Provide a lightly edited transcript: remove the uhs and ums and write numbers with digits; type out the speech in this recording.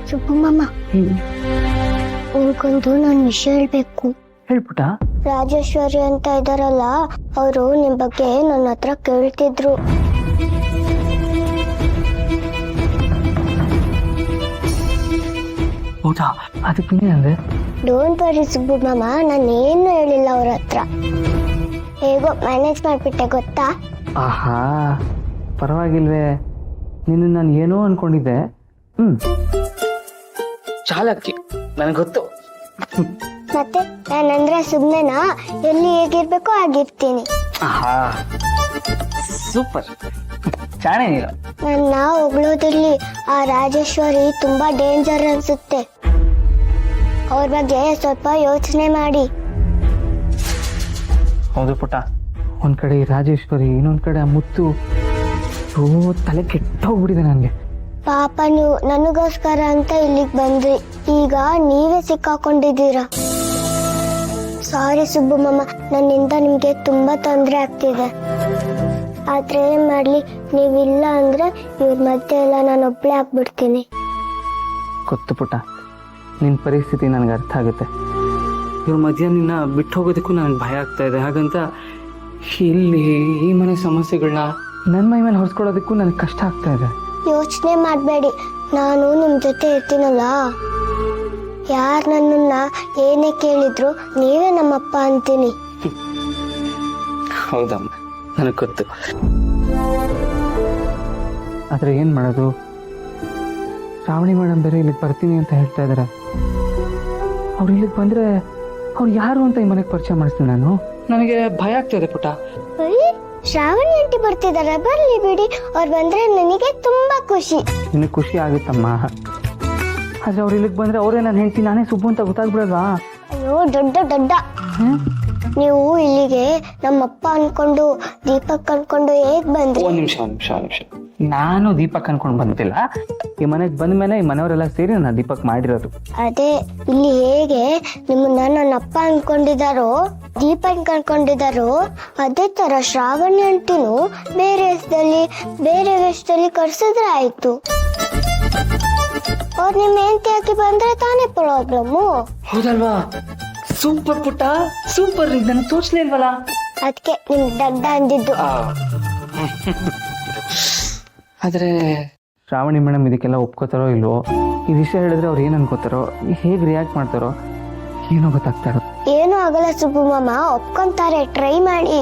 ಸುಬ್ಬು ಮಾಮ, ನಿಮ್ಗೊಂದು ನಾನು ವಿಷಯ ಹೇಳ್ಬೇಕು. ಹೇಳ್ಬಿಟ್ಟ. ರಾಜೇಶ್ವರಿ ಅಂತ ಇದಾರಲ್ಲ, ಅವರು ನಿಮ್ ಬಗ್ಗೆ ನನ್ನ ಹತ್ರ ಕೇಳ್ತಿದ್ರು. ಹೌದಾ? ಅದಕ್ಕೆ ಅಂದ್ರೆ ಡೋಂಟ್ ವರಿ ಸುಬ್ಬು ಮಾಮ, ನಾನೇನು ಹೇಳಿಲ್ಲ ಅವ್ರ ಹತ್ರ. ಹೇಗೋ ಮ್ಯಾನೇಜ್ ಮಾಡ್ಬಿಟ್ಟೆ ಗೊತ್ತಾ. ಆಹಾ, ಪರವಾಗಿಲ್ವೇ? ನಿನ್ನ ನಾನು ಏನೋ ಅನ್ಕೊಂಡಿದ್ದೆ. ಚಾಲಕ್ಕಿ, ನನಗೆ ಗೊತ್ತು. ಮತ್ತೆ ನಾನಂದ್ರೆ ಸುಮ್ನೆನಾ? ಎಲ್ಲಿ ಹೇಗಿರ್ಬೇಕೋ ಆಗಿರ್ತೀನಿ. ಆಹಾ, ಸೂಪರ್, ಚಾಣೆ ನೀನು. ನನ್ನ ಹೊಗಳೋದಿರ್ಲಿ, ಆ ರಾಜೇಶ್ವರಿ ತುಂಬಾ ಡೇಂಜರ್ ಅನ್ಸುತ್ತೆ. ಅವ್ರ ಬಗ್ಗೆ ಸ್ವಲ್ಪ ಯೋಚನೆ ಮಾಡಿ. ಹೌದು ಪುಟ್ಟ, ಒಂದ್ ಕಡೆ ರಾಜೇಶ್ವರಿ, ಇನ್ನೊಂದ್ ಕಡೆ ಆ ಮುತ್ತು. ತಲೆ ಕೆಟ್ಟೋಗ್ಬಿಟ್ಟಿದೆ ನನಗೆ. ಪಾಪ, ನೀವು ನನಗೋಸ್ಕರ ಅಂತ ಇಲ್ಲಿಗೆ ಬಂದ್ರಿ, ಈಗ ನೀವೇ ಸಿಕ್ಕಾಕೊಂಡಿದ್ದೀರಾ. ಸಾರಿ ಸುಬ್ಬು ಮಾಮ, ನನ್ನಿಂದ ನಿಮ್ಗೆ ತುಂಬಾ ತೊಂದರೆ ಆಗ್ತಿದೆ. ಆದ್ರೆ ಏನ್ ಮಾಡ್ಲಿ, ನೀವಿಲ್ಲ ಅಂದ್ರೆ ಇವ್ರ ಮಧ್ಯೆ ಎಲ್ಲ ನಾನು ಒಬ್ಳೆ ಆಗ್ಬಿಡ್ತೀನಿ. ಗೊತ್ತು ಪುಟ್ಟ, ನಿನ್ನ ಪರಿಸ್ಥಿತಿ ನನಗೆ ಅರ್ಥ ಆಗುತ್ತೆ. ಇವ್ರ ಮಧ್ಯ ನಿನ್ನ ಬಿಟ್ಟು ಹೋಗೋದಕ್ಕೂ ನನಗೆ ಭಯ ಆಗ್ತಾ ಇದೆ. ಹಾಗಂತ ಇಲ್ಲಿ ಈ ಮನೆ ಸಮಸ್ಯೆಗಳನ್ನ ನನ್ನ ಮೈ ಮೇಲೆ ಹೊರಿಸ್ಕೊಳ್ಳೋದಕ್ಕೂ ನನಗೆ ಕಷ್ಟ ಆಗ್ತಾ ಇದೆ. ಯೋಚನೆ ಮಾಡಬೇಡಿ, ನಾನು ನಿಮ್ ಜೊತೆ ಇರ್ತೀನಲ್ಲ. ಯಾರು ನನ್ನನ್ನ ಏನೇ ಕೇಳಿದ್ರು ನೀವೇ ನಮ್ಮಪ್ಪ ಅಂತೀನಿ. ಹೌದಮ್ಮ, ನನಗೆ ಗೊತ್ತು. ಆದ್ರೆ ಏನ್ ಮಾಡೋದು? ಶ್ರಾವಣಿ ಮೇಡಮ್ ಬೇರೆ ಇಲ್ಲಿಗೆ ಬರ್ತೀನಿ ಅಂತ ಹೇಳ್ತಾ ಇದಾರೆ. ಅವ್ರು ಇಲ್ಲಿಗೆ ಬಂದ್ರೆ ಅವ್ರು ಯಾರು ಅಂತ ಈ ಮನೆಗೆ ಪರಿಚಯ ಮಾಡಿಸ್ತೀನಿ ನಾನು. ನನಗೆ ಭಯ ಆಗ್ತಿದೆ ಪುಟ್ಟ. ಶ್ರಾವಣಿ ಆಂಟಿ ಬರ್ತಿದಾರ, ಬರ್ಲಿ ಬಿಡಿ. ಅವ್ರು ಬಂದ್ರೆ ನನಗೆ ತುಂಬಾ ಖುಷಿ. ನಿನಗೆ ಖುಷಿ ಆಗುತ್ತಮ್ಮ, ಆದ್ರೆ ಅವ್ರು ಇಲ್ಲಿಗೆ ಬಂದ್ರೆ ಅವರೇ ನಾನು ಹೇಳ್ತೀನಿ, ನಾನೇ ಸುಬ್ಬು ಅಂತ ಗೊತ್ತಾಗ್ಬಿಡಲ್ವಾ? ಅಯ್ಯೋ ದೊಡ್ಡ ನೀವು ಇಲ್ಲಿಗೆ ನಮ್ಮಪ್ಪ ಅನ್ಕೊಂಡು ದೀಪಕ್ ಅನ್ಕೊಂಡು ಹೇಗ್ ಬಂದ್ರಿ? ಒಂದ್ ನಿಮಿಷ. ನಾನು ದೀಪಕ್ ಅನ್ಕೊಂಡು ಬಂದಿಲ್ಲ. ಈ ಮನೆಗೆ ಬಂದ್ಮೇಲೆ ಈ ಮನೆಯವರೆಲ್ಲ ಸೇರಿ ನಾನು ದೀಪಕ್ ಮಾಡಿರೋದು. ಅದೇ ಇಲ್ಲಿ ಹೇಗೆ ನಿಮ್ಮನ್ನ ನನ್ನಪ್ಪ ಅನ್ಕೊಂಡಿದಾರೋ, ದೀಪಕ್ ಅನ್ಕೊಂಡಿದಾರೋ, ಅದೇ ತರ ಶ್ರಾವಣಿ ಅಂಟಿನೂ ಬೇರೆ ವೇಷದಲ್ಲಿ ಕರ್ಸಿದ್ರೆ ಆಯ್ತು. ಅವ್ರು ನಿಮ್ಮ ಹೆಂಡತಿ ಹಾಕಿ ಬಂದ್ರೆ ತಾನೇ ಪ್ರಾಬ್ಲಮ್ಮು. ಹೌದಲ್ವಾ? ಸೂಪರ್ ಪುಟ್ಟ, ಸೂಪರ್. ನನಗೆ ತೋರಿಸ್ಲೇ ಇಲ್ವಲ್ಲ, ಅದಕ್ಕೆ ನಿಮ್ ದಡ್ಡ ಅಂದಿದ್ದು. ಆದ್ರೆ ಶ್ರಾವಣಿ ಮೇಡಮ್ ಇದಕ್ಕೆಲ್ಲ ಒಪ್ಕೋತಾರೋ ಇಲ್ವೋ? ಈ ವಿಷಯ ಹೇಳಿದ್ರೆ ಅವ್ರು ಏನ್ ಅನ್ಕೋತಾರೋ, ಹೇಗ್ ರಿಯಾಕ್ಟ್ ಮಾಡ್ತಾರೋ ಏನೋ ಗೊತ್ತಾಗ್ತಾ ಇರೋ. ಏನೂ ಆಗಲ್ಲ ಸುಬ್ಬು ಮಾಮ, ಒಪ್ಕೊಂತಾರೆ, ಟ್ರೈ ಮಾಡಿ.